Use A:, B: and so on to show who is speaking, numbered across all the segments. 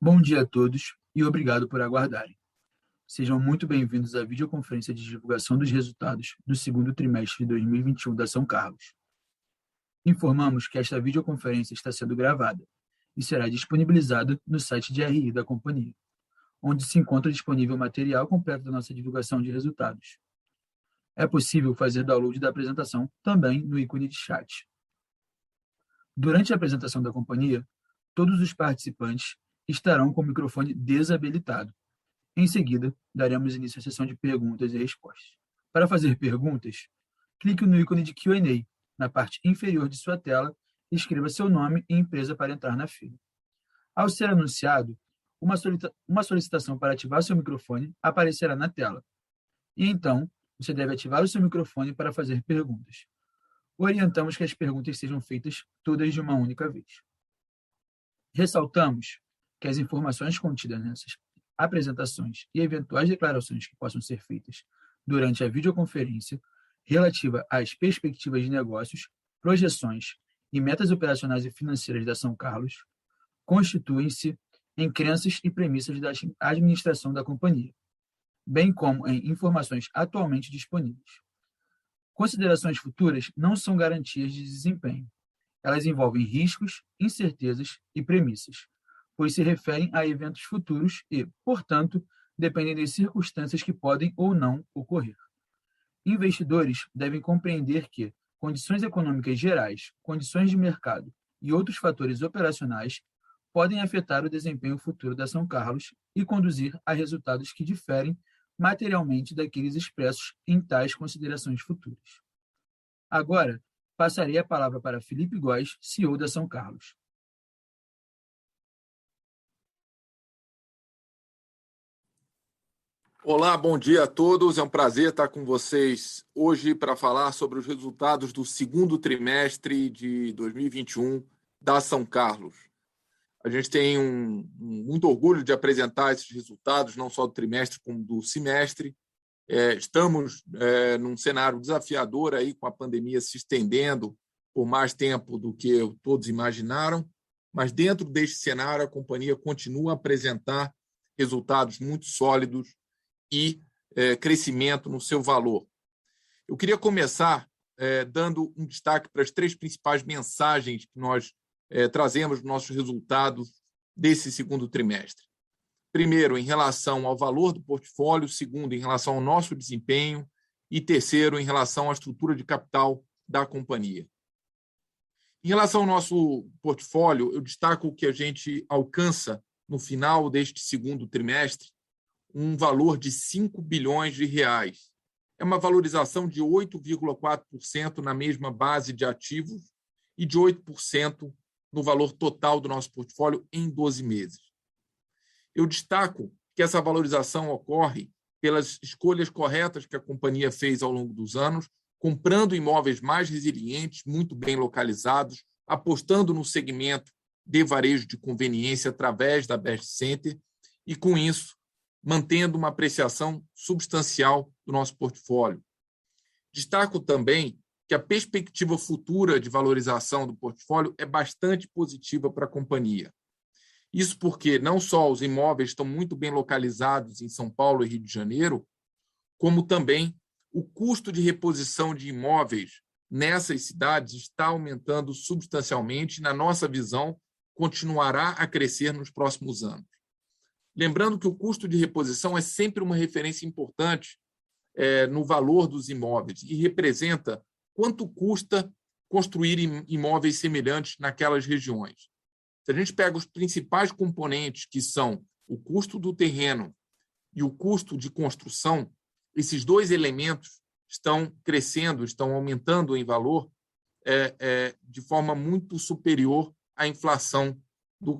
A: Bom dia a todos e obrigado por aguardarem. Sejam muito bem-vindos à videoconferência de divulgação dos resultados do segundo trimestre de 2021 da São Carlos. Informamos que esta videoconferência está sendo gravada e será disponibilizada no site de RI da companhia, onde se encontra disponível o material completo da nossa divulgação de resultados. É possível fazer download da apresentação também no ícone de chat. Durante a apresentação da companhia, todos os participantes estarão com o microfone desabilitado. Em seguida, daremos início à sessão de perguntas e respostas. Para fazer perguntas, clique no ícone de Q&A na parte inferior de sua tela e escreva seu nome e empresa para entrar na fila. Ao ser anunciado, uma solicitação para ativar seu microfone aparecerá na tela. E então, você deve ativar o seu microfone para fazer perguntas. Orientamos que as perguntas sejam feitas todas de uma única vez. Ressaltamos que as informações contidas nessas apresentações e eventuais declarações que possam ser feitas durante a videoconferência relativa às perspectivas de negócios, projeções e metas operacionais e financeiras da São Carlos constituem-se em crenças e premissas da administração da companhia, bem como em informações atualmente disponíveis. Considerações futuras não são garantias de desempenho. Elas envolvem riscos, incertezas e premissas, pois se referem a eventos futuros e, portanto, dependem das circunstâncias que podem ou não ocorrer. Investidores devem compreender que condições econômicas gerais, condições de mercado e outros fatores operacionais podem afetar o desempenho futuro da São Carlos e conduzir a resultados que diferem materialmente daqueles expressos em tais considerações futuras. Agora, passarei a palavra para Felipe Góes, CEO da São Carlos.
B: Olá, bom dia a todos. É um prazer estar com vocês hoje para falar sobre os resultados do segundo trimestre de 2021 da São Carlos. A gente tem muito orgulho de apresentar esses resultados, não só do trimestre, como do semestre. Estamos num cenário desafiador aí, com a pandemia se estendendo por mais tempo do que todos imaginaram, mas dentro deste cenário a companhia continua a apresentar resultados muito sólidos e crescimento no seu valor. Eu queria começar dando um destaque para as três principais mensagens que nós trazemos nos nossos resultados desse segundo trimestre. Primeiro, em relação ao valor do portfólio, segundo, em relação ao nosso desempenho e terceiro, em relação à estrutura de capital da companhia. Em relação ao nosso portfólio, eu destaco que a gente alcança, no final deste segundo trimestre, um valor de 5 bilhões de reais. É uma valorização de 8,4% na mesma base de ativos e de 8% no valor total do nosso portfólio em 12 meses. Eu destaco que essa valorização ocorre pelas escolhas corretas que a companhia fez ao longo dos anos, comprando imóveis mais resilientes, muito bem localizados, apostando no segmento de varejo de conveniência através da Best Center e, com isso, mantendo uma apreciação substancial do nosso portfólio. Destaco também que a perspectiva futura de valorização do portfólio é bastante positiva para a companhia. Isso porque não só os imóveis estão muito bem localizados em São Paulo e Rio de Janeiro, como também o custo de reposição de imóveis nessas cidades está aumentando substancialmente e, na nossa visão, continuará a crescer nos próximos anos. Lembrando que o custo de reposição é sempre uma referência importante no valor dos imóveis e representa quanto custa construir imóveis semelhantes naquelas regiões. Se a gente pega os principais componentes, que são o custo do terreno e o custo de construção, esses dois elementos estão crescendo, estão aumentando em valor de forma muito superior à inflação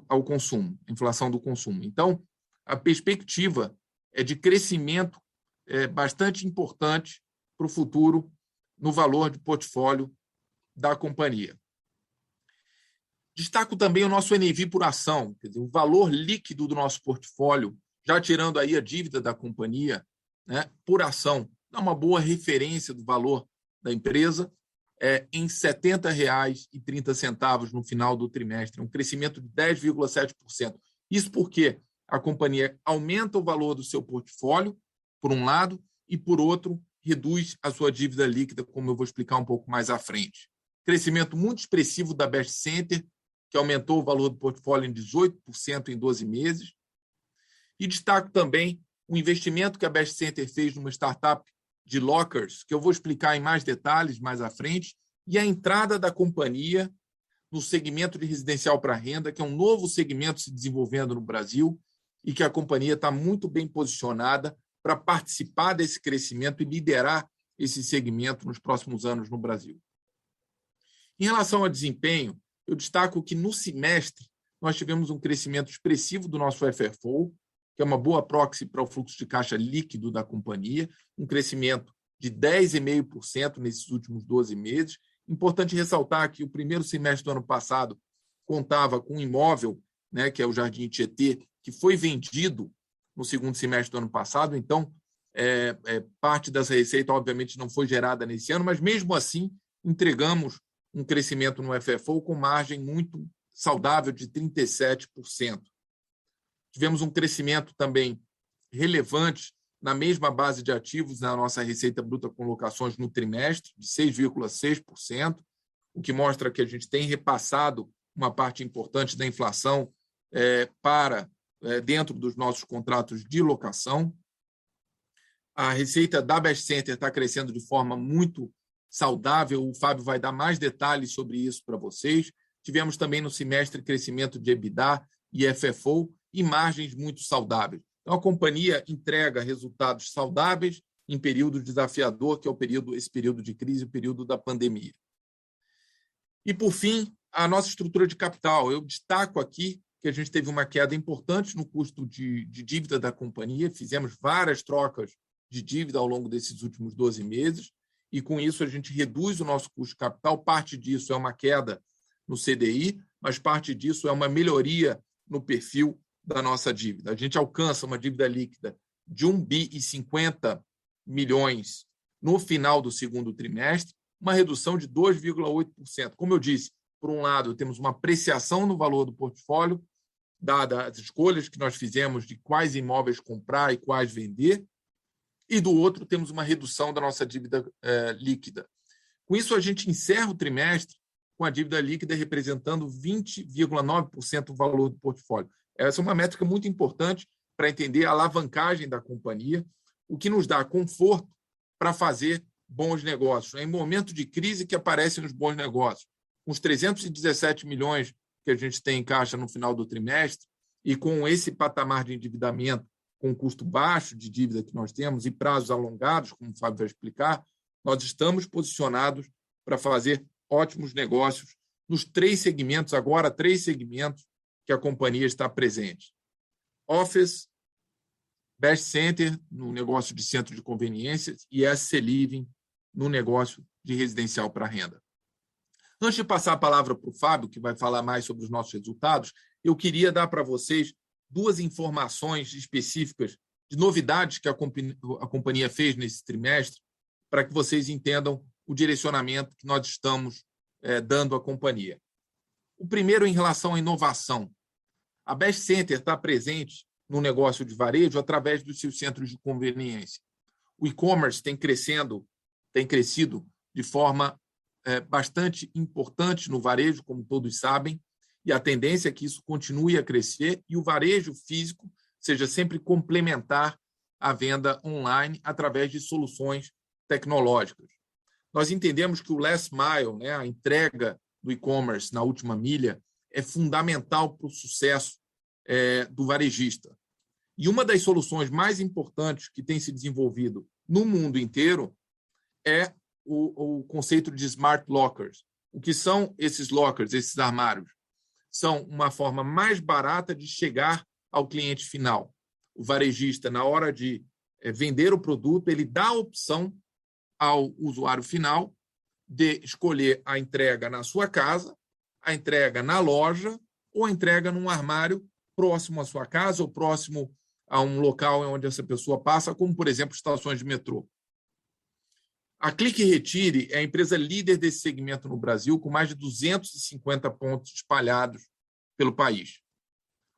B: ao consumo, inflação do consumo. Então, a perspectiva é de crescimento bastante importante para o futuro no valor de portfólio da companhia. Destaco também o nosso NAV por ação, quer dizer, o valor líquido do nosso portfólio, já tirando aí a dívida da companhia, né, por ação, dá uma boa referência do valor da empresa, em R$ 70,30 no final do trimestre, um crescimento de 10,7%. Isso porque a companhia aumenta o valor do seu portfólio, por um lado, e, por outro, reduz a sua dívida líquida, como eu vou explicar um pouco mais à frente. Crescimento muito expressivo da Best Center, que aumentou o valor do portfólio em 18% em 12 meses. E destaco também o investimento que a Best Center fez numa startup de lockers, que eu vou explicar em mais detalhes mais à frente, e a entrada da companhia no segmento de residencial para renda, que é um novo segmento se desenvolvendo no Brasil e que a companhia está muito bem posicionada para participar desse crescimento e liderar esse segmento nos próximos anos no Brasil. Em relação ao desempenho, eu destaco que no semestre nós tivemos um crescimento expressivo do nosso FFO, que é uma boa proxy para o fluxo de caixa líquido da companhia, um crescimento de 10,5% nesses últimos 12 meses. Importante ressaltar que o primeiro semestre do ano passado contava com um imóvel, né, que é o Jardim Tietê, que foi vendido no segundo semestre do ano passado, então parte dessa receita, obviamente, não foi gerada nesse ano, mas mesmo assim entregamos um crescimento no FFO com margem muito saudável de 37%. Tivemos um crescimento também relevante na mesma base de ativos na nossa receita bruta com locações no trimestre, de 6,6%, o que mostra que a gente tem repassado uma parte importante da inflação para dentro dos nossos contratos de locação. A receita da Best Center está crescendo de forma muito saudável, o Fábio vai dar mais detalhes sobre isso para vocês. Tivemos também no semestre crescimento de EBITDA e FFO e margens muito saudáveis. Então, a companhia entrega resultados saudáveis em período desafiador, que é esse período de crise, o período da pandemia. E, por fim, a nossa estrutura de capital. Eu destaco aqui que a gente teve uma queda importante no custo de dívida da companhia, fizemos várias trocas de dívida ao longo desses últimos 12 meses, e com isso a gente reduz o nosso custo de capital. Parte disso é uma queda no CDI, mas parte disso é uma melhoria no perfil da nossa dívida. A gente alcança uma dívida líquida de 1,50 bi no final do segundo trimestre, uma redução de 2,8%. Como eu disse, por um lado, temos uma apreciação no valor do portfólio, dadas as escolhas que nós fizemos de quais imóveis comprar e quais vender, e do outro, temos uma redução da nossa dívida líquida. Com isso, a gente encerra o trimestre com a dívida líquida representando 20,9% do valor do portfólio. Essa é uma métrica muito importante para entender a alavancagem da companhia, o que nos dá conforto para fazer bons negócios. É em momento de crise que aparecem os bons negócios. Com os 317 milhões que a gente tem em caixa no final do trimestre e com esse patamar de endividamento, com um custo baixo de dívida que nós temos e prazos alongados, como o Fábio vai explicar, nós estamos posicionados para fazer ótimos negócios nos três segmentos que a companhia está presente. Office, Best Center, no negócio de centro de conveniências, e SC Living, no negócio de residencial para renda. Antes de passar a palavra para o Fábio, que vai falar mais sobre os nossos resultados, eu queria dar para vocês duas informações específicas de novidades que a companhia fez nesse trimestre, para que vocês entendam o direcionamento que nós estamos dando à companhia. O primeiro, em relação à inovação. A Best Center está presente no negócio de varejo através dos seus centros de conveniência. O e-commerce tem crescido de forma bastante importante no varejo, como todos sabem, e a tendência é que isso continue a crescer e o varejo físico seja sempre complementar à venda online através de soluções tecnológicas. Nós entendemos que o last mile, né, a entrega do e-commerce na última milha, é fundamental para o sucesso do varejista. E uma das soluções mais importantes que tem se desenvolvido no mundo inteiro é o conceito de smart lockers. O que são esses lockers, esses armários? São uma forma mais barata de chegar ao cliente final. O varejista, na hora de vender o produto, ele dá a opção ao usuário final de escolher a entrega na sua casa, a entrega na loja ou a entrega num armário próximo à sua casa ou próximo a um local onde essa pessoa passa, como, por exemplo, estações de metrô. A Clique Retire é a empresa líder desse segmento no Brasil, com mais de 250 pontos espalhados pelo país.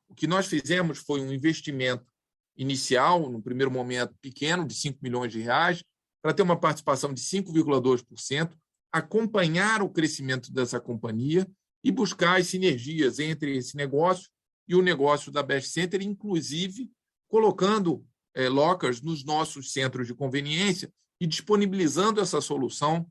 B: O O que nós fizemos foi um investimento inicial, no primeiro momento pequeno, de 5 milhões de reais, para ter uma participação de 5,2%, acompanhar o crescimento dessa companhia e buscar as sinergias entre esse negócio e o negócio da Best Center, inclusive colocando lockers nos nossos centros de conveniência e disponibilizando essa solução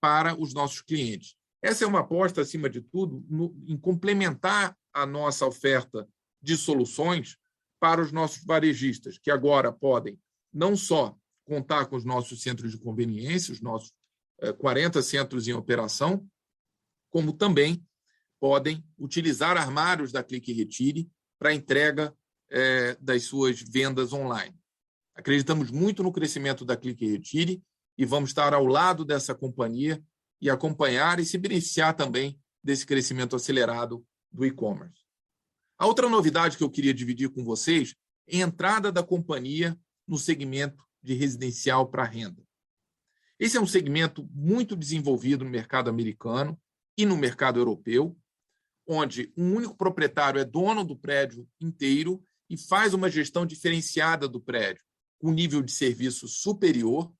B: para os nossos clientes. Essa é uma aposta, acima de tudo, em complementar a nossa oferta de soluções para os nossos varejistas, que agora podem não só contar com os nossos centros de conveniência, os nossos 40 centros em operação, como também podem utilizar armários da Clique e Retire para entrega das suas vendas online. Acreditamos muito no crescimento da Clique e Retire e vamos estar ao lado dessa companhia e acompanhar e se beneficiar também desse crescimento acelerado do e-commerce. A outra novidade que eu queria dividir com vocês é a entrada da companhia no segmento de residencial para renda. Esse é um segmento muito desenvolvido no mercado americano e no mercado europeu, onde um único proprietário é dono do prédio inteiro e faz uma gestão diferenciada do prédio, com nível de serviço superior,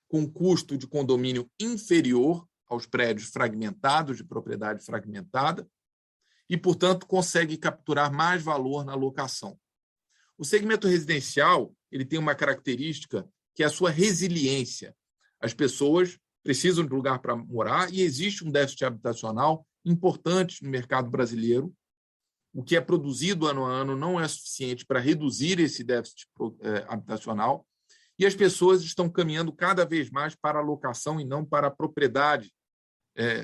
B: com custo de condomínio inferior aos prédios fragmentados, de propriedade fragmentada, e, portanto, consegue capturar mais valor na locação. O segmento residencial ele tem uma característica que é a sua resiliência. As pessoas precisam de lugar para morar e existe um déficit habitacional importante no mercado brasileiro. O que é produzido ano a ano não é suficiente para reduzir esse déficit habitacional e as pessoas estão caminhando cada vez mais para a locação e não para a propriedade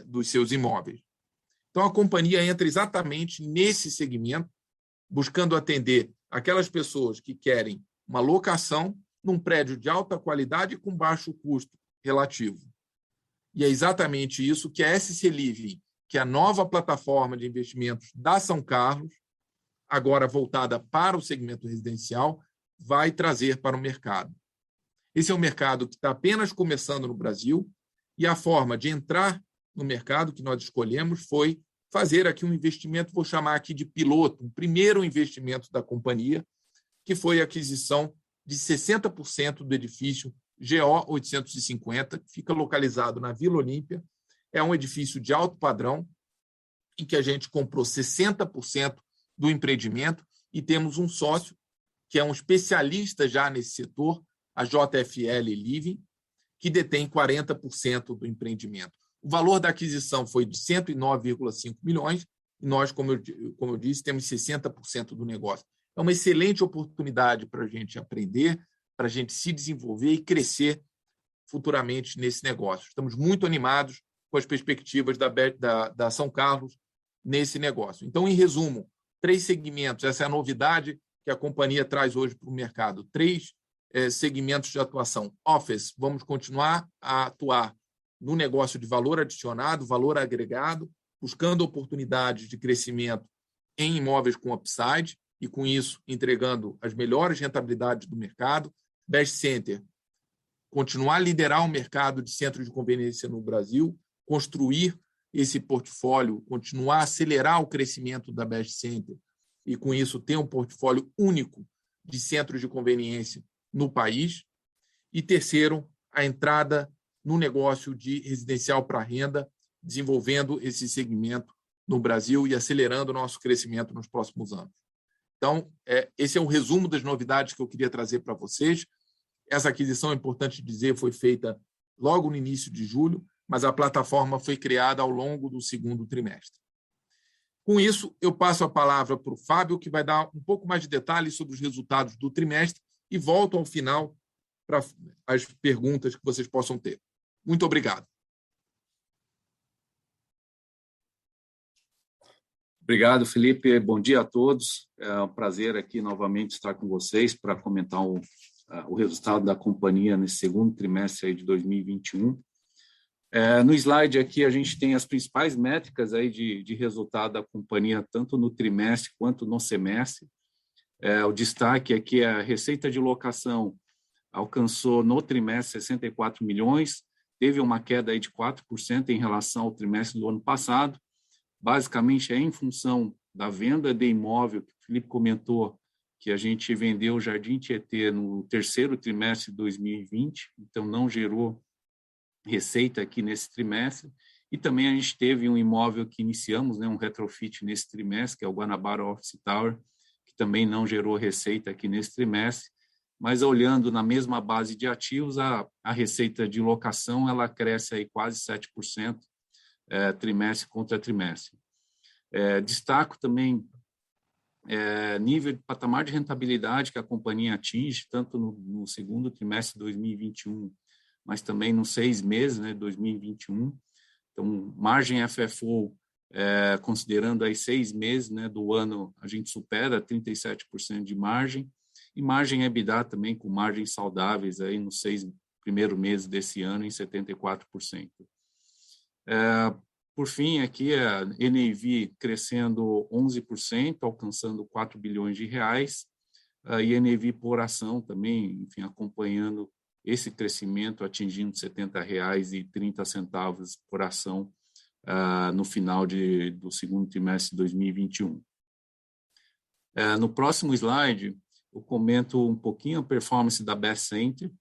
B: dos seus imóveis. Então, a companhia entra exatamente nesse segmento, buscando atender aquelas pessoas que querem uma locação num prédio de alta qualidade e com baixo custo relativo. E é exatamente isso que a SC Living, que é a nova plataforma de investimentos da São Carlos, agora voltada para o segmento residencial, vai trazer para o mercado. Esse é um mercado que está apenas começando no Brasil e a forma de entrar no mercado que nós escolhemos foi fazer aqui um investimento, vou chamar aqui de piloto, um primeiro investimento da companhia, que foi a aquisição de 60% do edifício GO 850, que fica localizado na Vila Olímpia. É um edifício de alto padrão, em que a gente comprou 60% do empreendimento e temos um sócio, que é um especialista já nesse setor, a JFL Living, que detém 40% do empreendimento. O valor da aquisição foi de 109,5 milhões e nós, como eu disse, temos 60% do negócio. É uma excelente oportunidade para a gente aprender, para a gente se desenvolver e crescer futuramente nesse negócio. Estamos muito animados com as perspectivas da São Carlos nesse negócio. Então, em resumo, 3 segmentos, essa é a novidade que a companhia traz hoje para o mercado. 3 segmentos de atuação. Office, vamos continuar a atuar no negócio de valor adicionado, valor agregado, buscando oportunidades de crescimento em imóveis com upside e, com isso, entregando as melhores rentabilidades do mercado. Best Center, continuar a liderar o mercado de centros de conveniência no Brasil, construir esse portfólio, continuar a acelerar o crescimento da Best Center e, com isso, ter um portfólio único de centros de conveniência no país. E, terceiro, a entrada no negócio de residencial para renda, desenvolvendo esse segmento no Brasil e acelerando o nosso crescimento nos próximos anos. Então, esse é o resumo das novidades que eu queria trazer para vocês. Essa aquisição, é importante dizer, foi feita logo no início de julho, mas a plataforma foi criada ao longo do segundo trimestre. Com isso, eu passo a palavra para o Fábio, que vai dar um pouco mais de detalhes sobre os resultados do trimestre e volto ao final para as perguntas que vocês possam ter. Muito obrigado.
C: Obrigado, Felipe. Bom dia a todos. É um prazer aqui novamente estar com vocês para comentar o resultado da companhia nesse segundo trimestre aí de 2021. No slide aqui a gente tem as principais métricas aí de resultado da companhia, tanto no trimestre quanto no semestre. O destaque aqui é a receita de locação alcançou no trimestre 64 milhões, teve uma queda aí de 4% em relação ao trimestre do ano passado, basicamente em função da venda de imóvel, que o Felipe comentou, que a gente vendeu o Jardim Tietê no terceiro trimestre de 2020, então não gerou receita aqui nesse trimestre. E também a gente teve um imóvel que iniciamos, né, um retrofit nesse trimestre, que é o Guanabara Office Tower, que também não gerou receita aqui nesse trimestre. Mas olhando na mesma base de ativos, a receita de locação ela cresce aí quase 7%, trimestre contra trimestre. Destaco também nível de patamar de rentabilidade que a companhia atinge, tanto no segundo trimestre de 2021, mas também nos 6 meses, né, 2021. Então, margem FFO, considerando aí 6 meses, né, do ano, a gente supera 37% de margem, e margem EBITDA também, com margens saudáveis aí nos 6 primeiros meses desse ano, em 74%. Por fim, aqui a NAV crescendo 11%, alcançando 4 bilhões de reais, e NAV por ação também, enfim, acompanhando esse crescimento, atingindo R$ 70,30 por ação no final do segundo trimestre de 2021. No próximo slide, eu comento um pouquinho a performance da Best Center.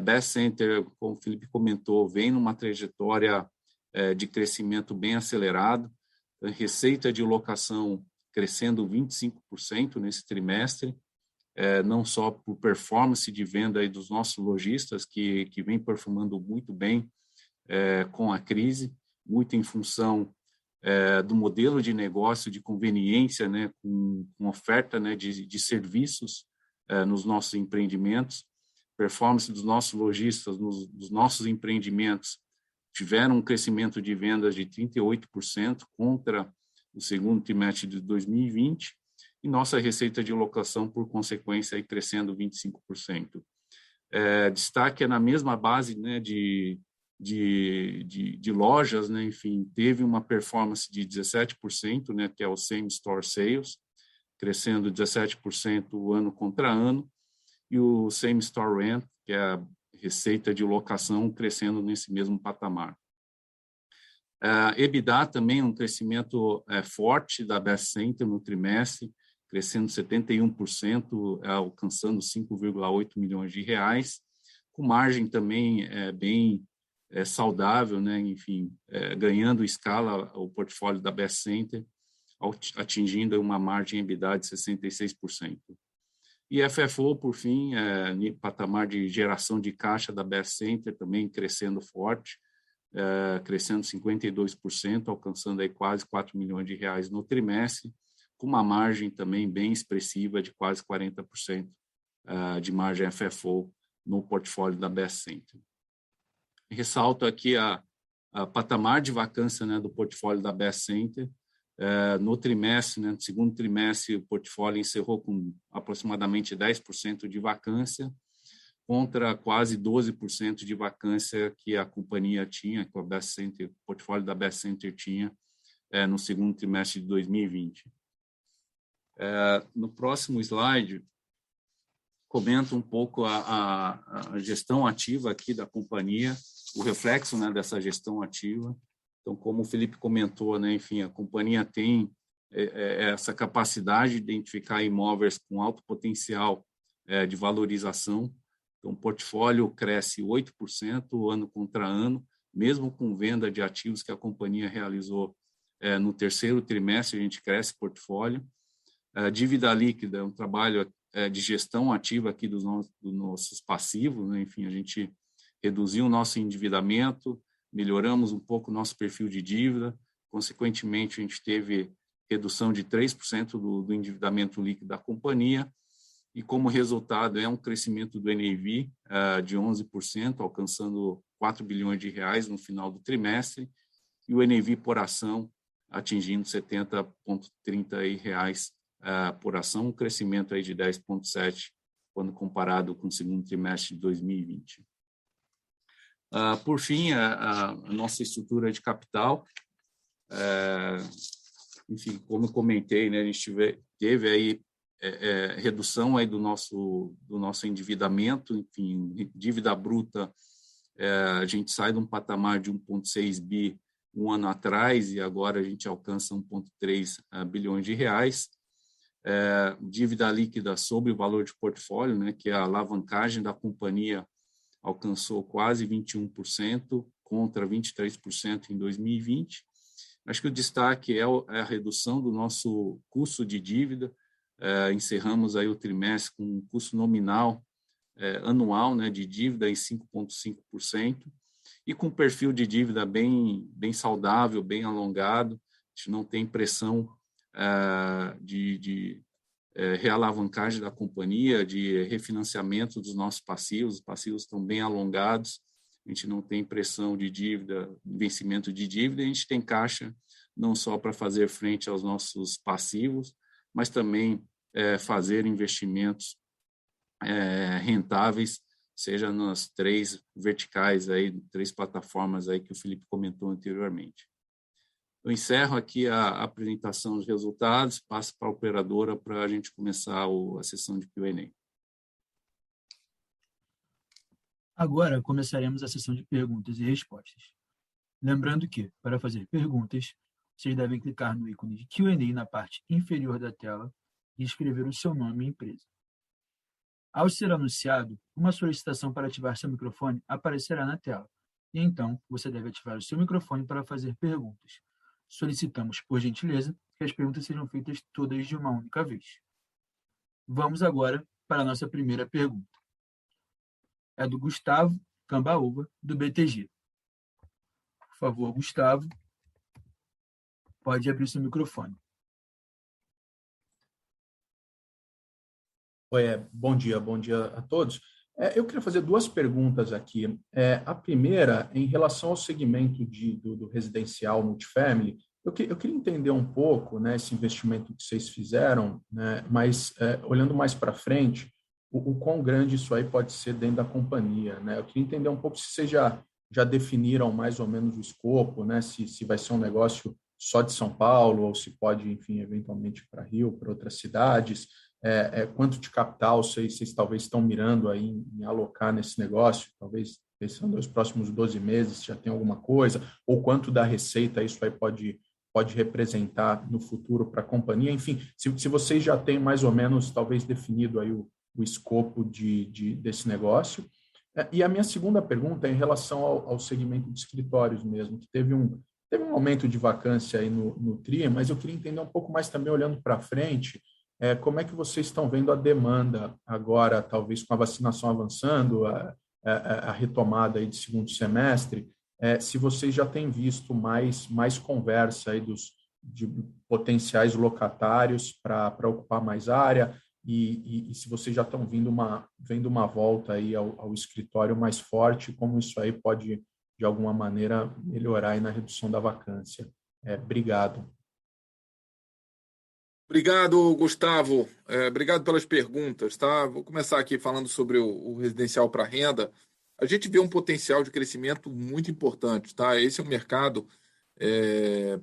C: Best Center, como o Felipe comentou, vem numa trajetória de crescimento bem acelerado, receita de locação crescendo 25% nesse trimestre, não só por performance de venda aí dos nossos lojistas, que vem performando muito bem com a crise, muito em função do modelo de negócio de conveniência, né, com oferta, né, de serviços nos nossos empreendimentos, performance dos nossos lojistas, dos nossos empreendimentos, tiveram um crescimento de vendas de 38% contra o segundo trimestre de 2020, e nossa receita de locação, por consequência, aí crescendo 25%. Destaque na mesma base, né, de lojas, né, enfim, teve uma performance de 17%, né, que é o Same Store Sales, crescendo 17% ano contra ano, e o Same Store Rent, que é a receita de locação, crescendo nesse mesmo patamar. EBITDA também um crescimento forte da Best Center no trimestre, crescendo 71%, alcançando 5,8 milhões de reais, com margem também bem saudável, né? Enfim, ganhando escala o portfólio da Best Center, atingindo uma margem EBITDA de 66%. E FFO, por fim, patamar de geração de caixa da Best Center também crescendo forte, crescendo 52%, alcançando aí quase 4 milhões de reais no trimestre, com uma margem também bem expressiva de quase 40% de margem FFO no portfólio da Best Center. Ressalto aqui a patamar de vacância, né, do portfólio da Best Center. No trimestre, né, no segundo trimestre, o portfólio encerrou com aproximadamente 10% de vacância, contra quase 12% de vacância que a companhia tinha, que o portfólio da Best Center tinha no segundo trimestre de 2020. No próximo slide, comento um pouco a gestão ativa aqui da companhia, o reflexo, né, dessa gestão ativa. Então, como o Felipe comentou, né, enfim, a companhia tem essa capacidade de identificar imóveis com alto potencial de valorização. Então, o portfólio cresce 8% ano contra ano, mesmo com venda de ativos que a companhia realizou no terceiro trimestre, a gente cresce o portfólio. A dívida líquida é um trabalho de gestão ativa aqui dos nossos passivos, né? Enfim, a gente reduziu o nosso endividamento, melhoramos um pouco o nosso perfil de dívida, consequentemente, a gente teve redução de 3% do endividamento líquido da companhia, e como resultado é um crescimento do NAV de 11%, alcançando 4 bilhões de reais no final do trimestre, e o NAV por ação atingindo 70,30 reais por ação, um crescimento aí de 10,7% quando comparado com o segundo trimestre de 2020. Por fim, a nossa estrutura de capital, enfim, como eu comentei, né, a gente teve aí redução aí do nosso endividamento, enfim, dívida bruta, a gente sai de um patamar de 1,6 bi um ano atrás, e agora a gente alcança 1,3 bilhões de reais. Dívida líquida sobre o valor de portfólio, né, que é a alavancagem da companhia, alcançou quase 21%, contra 23% em 2020. Acho que o destaque é a redução do nosso custo de dívida. Encerramos aí o trimestre com um custo nominal anual, né, de dívida em 5,5%, e com perfil de dívida bem saudável, bem alongado. A gente não tem pressão de realavancagem da companhia, de refinanciamento dos nossos passivos. Os passivos estão bem alongados, a gente não tem pressão de dívida, vencimento de dívida, a gente tem caixa não só para fazer frente aos nossos passivos, mas também fazer investimentos rentáveis, seja nas 3 verticais, aí, 3 plataformas aí que o Felipe comentou anteriormente. Eu encerro aqui a apresentação dos resultados, passo para a operadora para a gente começar a sessão de Q&A.
A: Agora começaremos a sessão de perguntas e respostas. Lembrando que, para fazer perguntas, vocês devem clicar no ícone de Q&A na parte inferior da tela e escrever o seu nome e empresa. Ao ser anunciado, uma solicitação para ativar seu microfone aparecerá na tela, e então você deve ativar o seu microfone para fazer perguntas. Solicitamos, por gentileza, que as perguntas sejam feitas todas de uma única vez. Vamos agora para a nossa primeira pergunta. É do Gustavo Cambaúva, do BTG. Por favor, Gustavo, pode abrir seu microfone.
D: Bom dia a todos. Eu queria fazer 2 perguntas aqui. A primeira, em relação ao segmento do residencial multifamily, eu queria entender um pouco, né, esse investimento que vocês fizeram, né, mas olhando mais para frente, o quão grande isso aí pode ser dentro da companhia, né? Eu queria entender um pouco se vocês já definiram mais ou menos o escopo, né, se vai ser um negócio só de São Paulo ou se pode, enfim, eventualmente para Rio, para outras cidades. Quanto de capital vocês talvez estão mirando aí em alocar nesse negócio, talvez pensando nos próximos 12 meses, já tem alguma coisa, ou quanto da receita isso aí pode representar no futuro para a companhia, enfim, se vocês já têm mais ou menos talvez definido aí o escopo desse negócio. E a minha segunda pergunta é em relação ao segmento de escritórios mesmo, que teve um aumento de vacância aí no TRI, mas eu queria entender um pouco mais também, olhando para frente, como é que vocês estão vendo a demanda agora, talvez com a vacinação avançando, a retomada aí de segundo semestre, se vocês já têm visto mais conversa aí de potenciais locatários para ocupar mais área e se vocês já estão vendo uma volta aí ao escritório mais forte, como isso aí pode, de alguma maneira, melhorar aí na redução da vacância. Obrigado.
B: Obrigado, Gustavo. Obrigado pelas perguntas. Tá? Vou começar aqui falando sobre o residencial para renda. A gente vê um potencial de crescimento muito importante. Tá? Esse é um mercado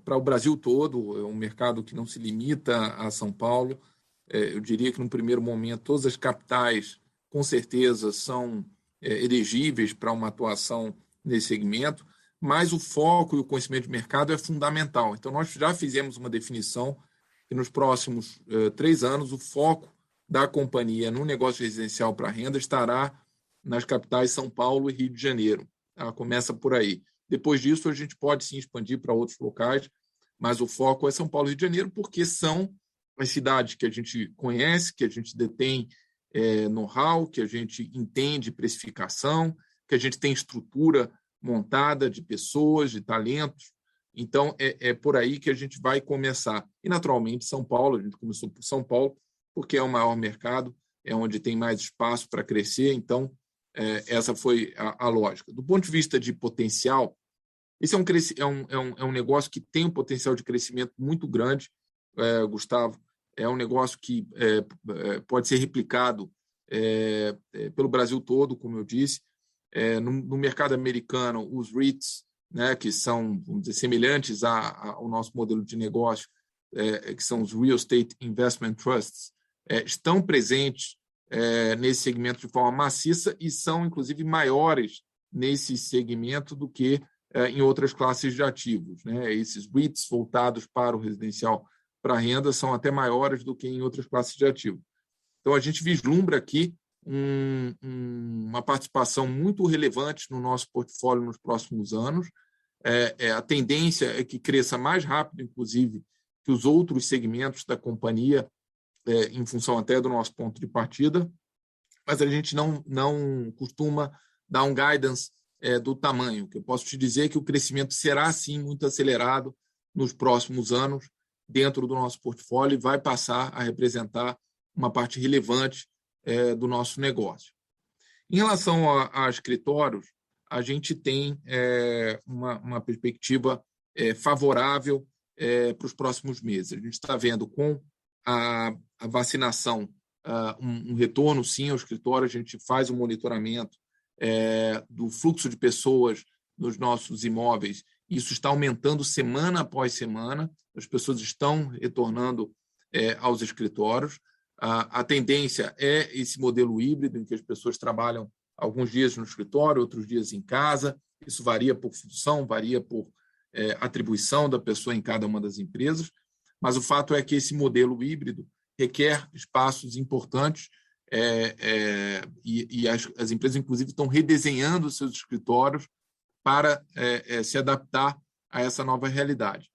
B: para o Brasil todo, é um mercado que não se limita a São Paulo. Eu diria que, no primeiro momento, todas as capitais, com certeza, são elegíveis para uma atuação nesse segmento, mas o foco e o conhecimento de mercado é fundamental. Então, nós já fizemos uma definição que nos próximos 3 anos o foco da companhia no negócio residencial para renda estará nas capitais São Paulo e Rio de Janeiro. Começa por aí. Depois disso, a gente pode sim expandir para outros locais, mas o foco é São Paulo e Rio de Janeiro, porque são as cidades que a gente conhece, que a gente detém know-how, que a gente entende precificação, que a gente tem estrutura montada de pessoas, de talentos. Então, é por aí que a gente vai começar. E, naturalmente, São Paulo, a gente começou por São Paulo, porque é o maior mercado, é onde tem mais espaço para crescer. Então, essa foi a lógica. Do ponto de vista de potencial, esse é um negócio que tem um potencial de crescimento muito grande, Gustavo. É um negócio que pode ser replicado pelo Brasil todo, como eu disse. No mercado americano, os REITs, né, que são, vamos dizer, semelhantes ao nosso modelo de negócio, que são os Real Estate Investment Trusts, estão presentes nesse segmento de forma maciça e são, inclusive, maiores nesse segmento do que em outras classes de ativos, né? Esses REITs voltados para o residencial para renda são até maiores do que em outras classes de ativos. Então, a gente vislumbra aqui uma participação muito relevante no nosso portfólio nos próximos anos. A tendência é que cresça mais rápido, inclusive, que os outros segmentos da companhia, em função até do nosso ponto de partida, mas a gente não costuma dar um guidance do tamanho. O que eu posso te dizer é que o crescimento será, sim, muito acelerado nos próximos anos dentro do nosso portfólio e vai passar a representar uma parte relevante do nosso negócio. Em relação a escritórios, a gente tem uma perspectiva favorável para os próximos meses. A gente está vendo com a vacinação um retorno, sim, ao escritório. A gente faz um monitoramento do fluxo de pessoas nos nossos imóveis. Isso está aumentando semana após semana. As pessoas estão retornando aos escritórios. A tendência é esse modelo híbrido, em que as pessoas trabalham alguns dias no escritório, outros dias em casa. Isso varia por função, varia por atribuição da pessoa em cada uma das empresas, mas o fato é que esse modelo híbrido requer espaços importantes e as empresas, inclusive, estão redesenhando os seus escritórios para se adaptar a essa nova realidade.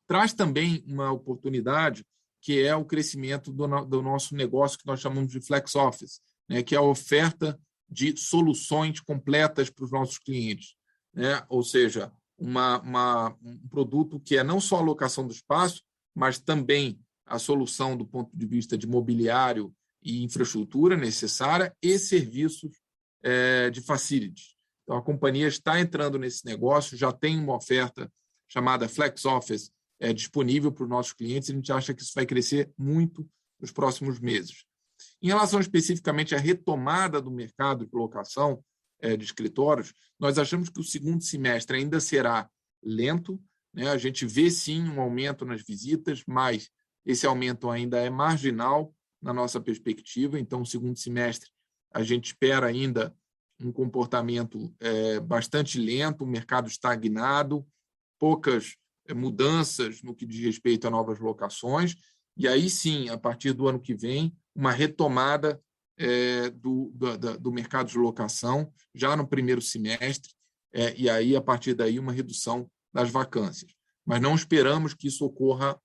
B: Traz também uma oportunidade, que é o crescimento do nosso negócio, que nós chamamos de Flex Office, né, que é a oferta de soluções completas para os nossos clientes, né? Ou seja, um produto que é não só a locação do espaço, mas também a solução do ponto de vista de mobiliário e infraestrutura necessária e serviços de facilities. Então, a companhia está entrando nesse negócio, já tem uma oferta chamada Flex Office disponível para os nossos clientes, e a gente acha que isso vai crescer muito nos próximos meses. Em relação especificamente à retomada do mercado de locação de escritórios, nós achamos que o segundo semestre ainda será lento, né? A gente vê, sim, um aumento nas visitas, mas esse aumento ainda é marginal na nossa perspectiva. Então, no segundo semestre, a gente espera ainda um comportamento bastante lento, o mercado estagnado, poucas mudanças no que diz respeito a novas locações, e aí sim, a partir do ano que vem, uma retomada do mercado de locação já no primeiro semestre, e aí, a partir daí, uma redução das vacâncias. Mas não esperamos que isso ocorra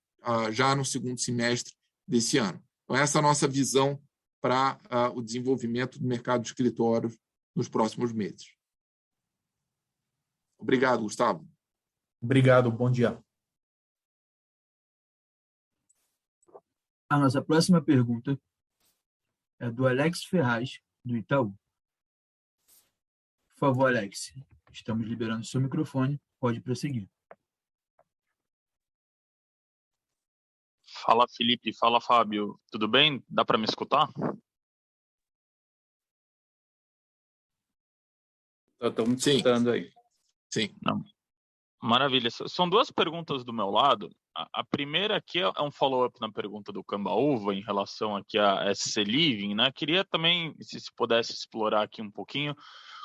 B: já no segundo semestre desse ano. Então, essa é a nossa visão para o desenvolvimento do mercado de escritórios nos próximos meses. Obrigado, Gustavo.
D: Obrigado, bom dia.
A: A nossa próxima pergunta é do Alex Ferraz, do Itaú. Por favor, Alex, estamos liberando seu microfone, pode prosseguir.
E: Fala, Felipe. Fala, Fábio. Tudo bem? Dá para me escutar?
C: Estamos escutando aí.
B: Sim.
E: Não. Maravilha. São duas perguntas do meu lado. A primeira aqui é um follow-up na pergunta do Cambaúva em relação aqui a SC Living, né? Queria também, se pudesse explorar aqui um pouquinho,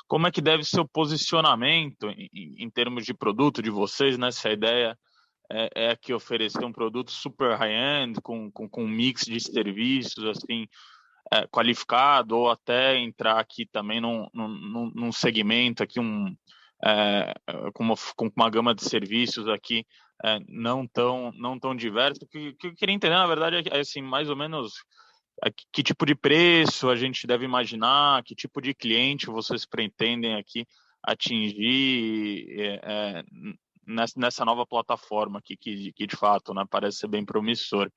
E: como é que deve ser o posicionamento em termos de produto de vocês, né? Se a ideia é aqui oferecer um produto super high-end, com um mix de serviços, assim, qualificado, ou até entrar aqui também num segmento aqui, com uma gama de serviços aqui não tão diverso. O que eu queria entender, na verdade, é assim, mais ou menos que tipo de preço a gente deve imaginar, que tipo de cliente vocês pretendem aqui atingir nessa nova plataforma aqui, que de fato, né, parece ser bem promissor.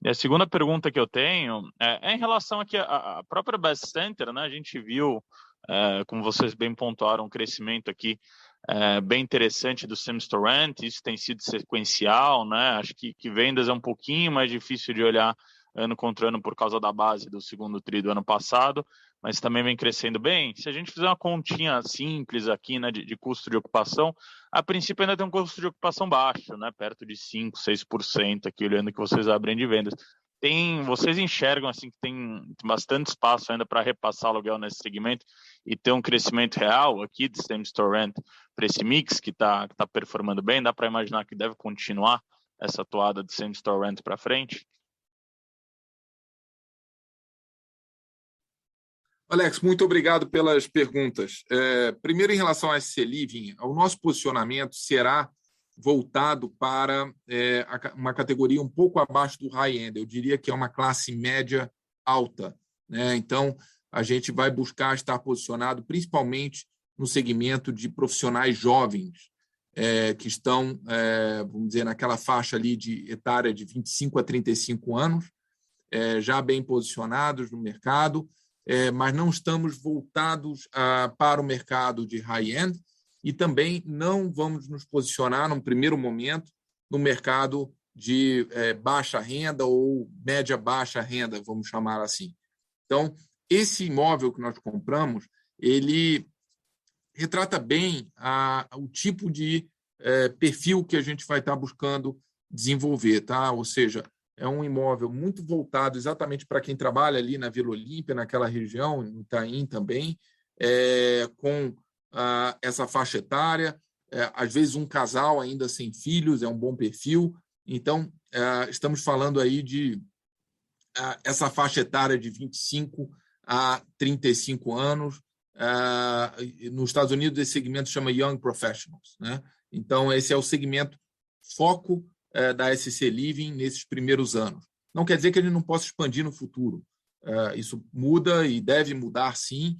E: E a segunda pergunta que eu tenho é em relação aqui à própria Best Center, né? A gente viu, como vocês bem pontuaram, um crescimento aqui bem interessante do same-store rent. Isso tem sido sequencial, né? Acho que vendas é um pouquinho mais difícil de olhar ano contra ano por causa da base do segundo tri do ano passado, mas também vem crescendo bem. Se a gente fizer uma continha simples aqui, né, de custo de ocupação, a princípio ainda tem um custo de ocupação baixo, né, perto de 5%, 6% aqui, olhando que vocês abrem de vendas. vocês enxergam assim que tem bastante espaço ainda para repassar aluguel nesse segmento e ter um crescimento real aqui de same store rent para esse mix que tá performando bem? Dá para imaginar que deve continuar essa toada de same store rent para frente?
B: Alex, muito obrigado pelas perguntas. Primeiro, em relação a SC Living, o nosso posicionamento será voltado para uma categoria um pouco abaixo do high-end. Eu diria que é uma classe média alta, né? Então, a gente vai buscar estar posicionado principalmente no segmento de profissionais jovens, que estão, vamos dizer, naquela faixa ali de etária de 25 a 35 anos, já bem posicionados no mercado, mas não estamos voltados para o mercado de high-end e também não vamos nos posicionar, num primeiro momento, no mercado de baixa renda ou média-baixa renda, vamos chamar assim. Então, esse imóvel que nós compramos, ele retrata bem o tipo de perfil que a gente vai estar buscando desenvolver, tá? Ou seja, é um imóvel muito voltado exatamente para quem trabalha ali na Vila Olímpia, naquela região, no Itaim também, com essa faixa etária, às vezes um casal ainda sem filhos, é um bom perfil. Então, estamos falando aí de essa faixa etária de 25 a 35 anos. Nos Estados Unidos, esse segmento chama Young Professionals, né? Então, esse é o segmento foco da SC Living nesses primeiros anos. Não quer dizer que ele não possa expandir no futuro. Isso muda e deve mudar, sim,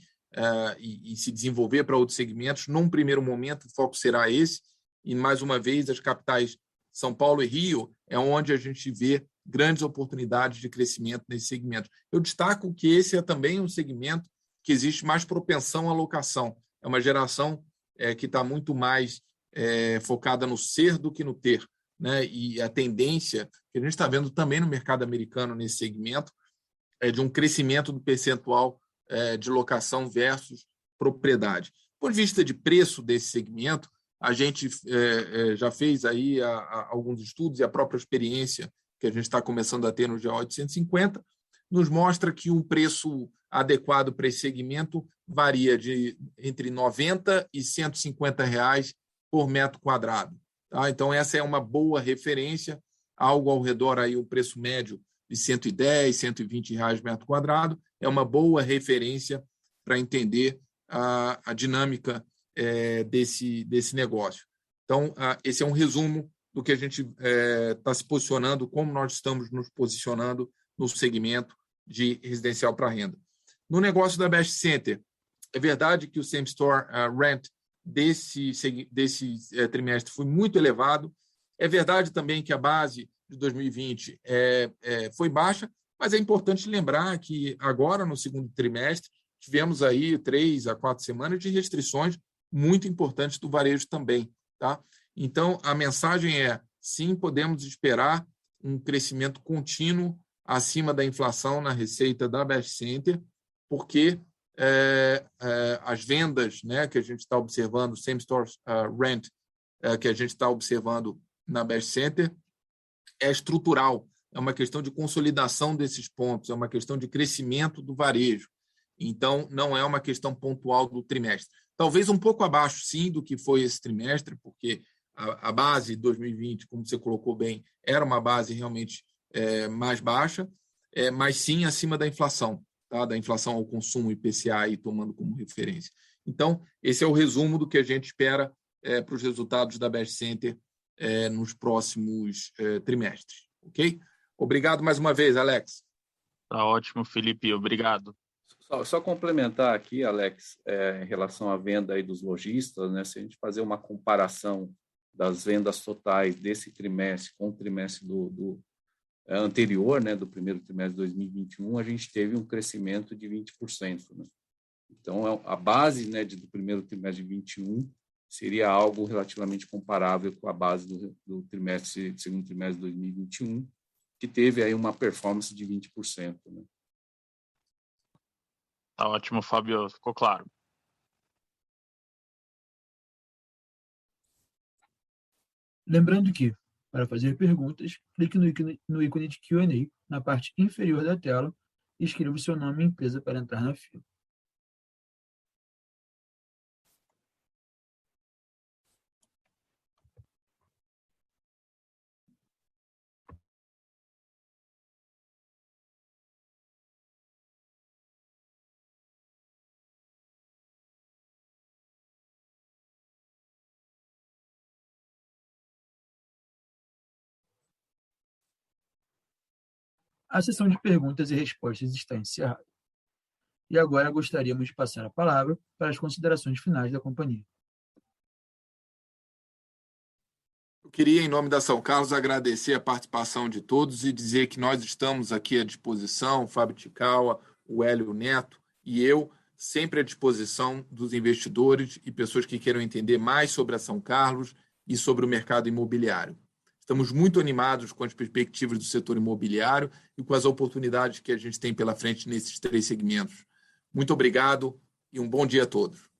B: e se desenvolver para outros segmentos. Num primeiro momento, o foco será esse. E, mais uma vez, as capitais São Paulo e Rio é onde a gente vê grandes oportunidades de crescimento nesse segmento. Eu destaco que esse é também um segmento que existe mais propensão à locação. É uma geração que está muito mais focada no ser do que no ter, né? E a tendência que a gente está vendo também no mercado americano nesse segmento é de um crescimento do percentual de locação versus propriedade. Do ponto de vista de preço desse segmento, a gente já fez aí alguns estudos e a própria experiência que a gente está começando a ter no GO 850 nos mostra que um preço adequado para esse segmento varia entre R$ 90 e R$ 150 por metro quadrado. Tá? Então, essa é uma boa referência, algo ao redor aí, o preço médio de 110, 120 reais metro quadrado, é uma boa referência para entender a dinâmica desse negócio. Então, esse é um resumo do que a gente está se posicionando, como nós estamos nos posicionando no segmento de residencial para renda. No negócio da Best Center, é verdade que o same store rent desse trimestre foi muito elevado. É verdade também que a base de 2020 foi baixa, mas é importante lembrar que agora, no segundo trimestre, tivemos aí 3 a 4 semanas de restrições muito importantes do varejo também. Tá? Então, a mensagem sim, podemos esperar um crescimento contínuo acima da inflação na receita da Best Center, porque as vendas, né, que a gente está observando, same store rent, que a gente está observando na Best Center, é estrutural, é uma questão de consolidação desses pontos, é uma questão de crescimento do varejo. Então, não é uma questão pontual do trimestre. Talvez um pouco abaixo, sim, do que foi esse trimestre, porque a base de 2020, como você colocou bem, era uma base realmente mais baixa, mas sim acima da inflação, tá? Da inflação ao consumo IPCA aí, tomando como referência. Então, esse é o resumo do que a gente espera para os resultados da Best Center nos próximos trimestres. Ok? Obrigado mais uma vez, Alex.
E: Tá ótimo, Felipe. Obrigado.
C: Só complementar aqui, Alex, em relação à venda aí dos lojistas, né? Se a gente fazer uma comparação das vendas totais desse trimestre com o trimestre do anterior, né, do primeiro trimestre de 2021, a gente teve um crescimento de 20%. Né? Então, a base, né, do primeiro trimestre de 2021 seria algo relativamente comparável com a base do segundo trimestre de 2021, que teve aí uma performance de 20%. Né?
E: Tá ótimo, Fábio. Ficou claro.
A: Lembrando que, Para fazer perguntas, clique no ícone de Q&A na parte inferior da tela e escreva o seu nome e empresa para entrar na fila. A sessão de perguntas e respostas está encerrada. E agora gostaríamos de passar a palavra para as considerações finais da companhia.
B: Eu queria, em nome da São Carlos, agradecer a participação de todos e dizer que nós estamos aqui à disposição, o Fábio Tikawa, o Hélio Neto e eu, sempre à disposição dos investidores e pessoas que queiram entender mais sobre a São Carlos e sobre o mercado imobiliário. Estamos muito animados com as perspectivas do setor imobiliário e com as oportunidades que a gente tem pela frente nesses 3 segmentos. Muito obrigado e um bom dia a todos.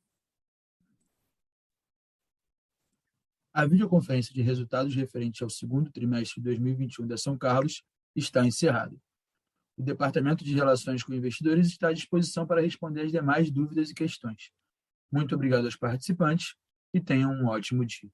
A: A videoconferência de resultados referente ao segundo trimestre de 2021 da São Carlos está encerrada. O Departamento de Relações com Investidores está à disposição para responder as demais dúvidas e questões. Muito obrigado aos participantes e tenham um ótimo dia.